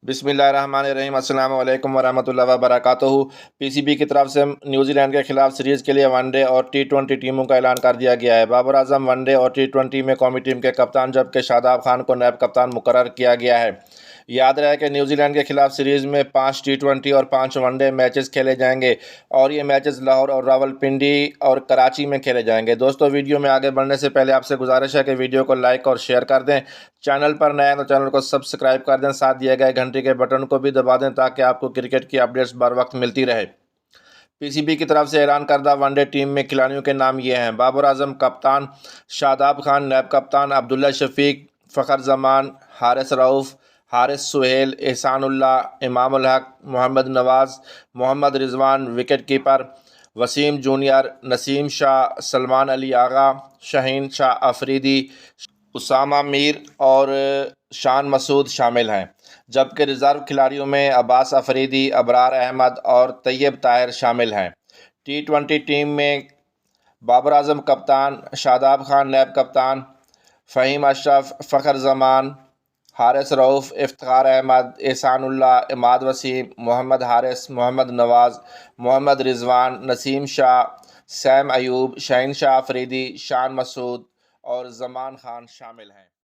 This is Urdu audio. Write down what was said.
بسم اللہ الرحمن الرحیم۔ السلام علیکم ورحمۃ اللہ وبرکاتہ۔ پی سی بی کی طرف سے نیوزی لینڈ کے خلاف سیریز کے لیے ون ڈے اور T20 ٹیموں کا اعلان کر دیا گیا ہے۔ بابر اعظم ون ڈے اور T20 میں قومی ٹیم کے کپتان، جبکہ شاداب خان کو نائب کپتان مقرر کیا گیا ہے۔ یاد رہے کہ نیوزی لینڈ کے خلاف سیریز میں 5 T20 اور 5 ون ڈے میچز کھیلے جائیں گے اور یہ میچز لاہور اور راولپنڈی اور کراچی میں کھیلے جائیں گے۔ دوستو، ویڈیو میں آگے بڑھنے سے پہلے آپ سے گزارش ہے کہ ویڈیو کو لائک اور شیئر کر دیں۔ چینل پر نئے ہیں تو چینل کو سبسکرائب کر دیں، ساتھ دیے گئے گھنٹی کے بٹن کو بھی دبا دیں تاکہ آپ کو کرکٹ کی اپڈیٹس بر وقت ملتی رہے۔ پی سی بی کی طرف سے اعلان کردہ ون ڈے ٹیم میں کھلاڑیوں کے نام یہ ہیں: بابر اعظم کپتان، شاداب خان نائب کپتان، عبداللہ شفیق، فخر زمان، حارث رؤف، حارث سہیل، احسان اللہ، امام الحق، محمد نواز، محمد رضوان وکٹ کیپر، وسیم جونیئر، نسیم شاہ، سلمان علی آغا، شاہین شاہ آفریدی، اسامہ میر اور شان مسعود شامل ہیں، جبکہ ریزرو کھلاڑیوں میں عباس آفریدی، ابرار احمد اور طیب طاہر شامل ہیں۔ T20 ٹیم میں بابر اعظم کپتان، شاداب خان نائب کپتان، فہیم اشرف، فخر زمان، حارث رؤف، افتخار احمد، احسان اللہ، اماد وسیم، محمد حارث، محمد نواز، محمد رضوان، نسیم شاہ، سیم ایوب، شاہین شاہ آفریدی، شان مسعود اور زمان خان شامل ہیں۔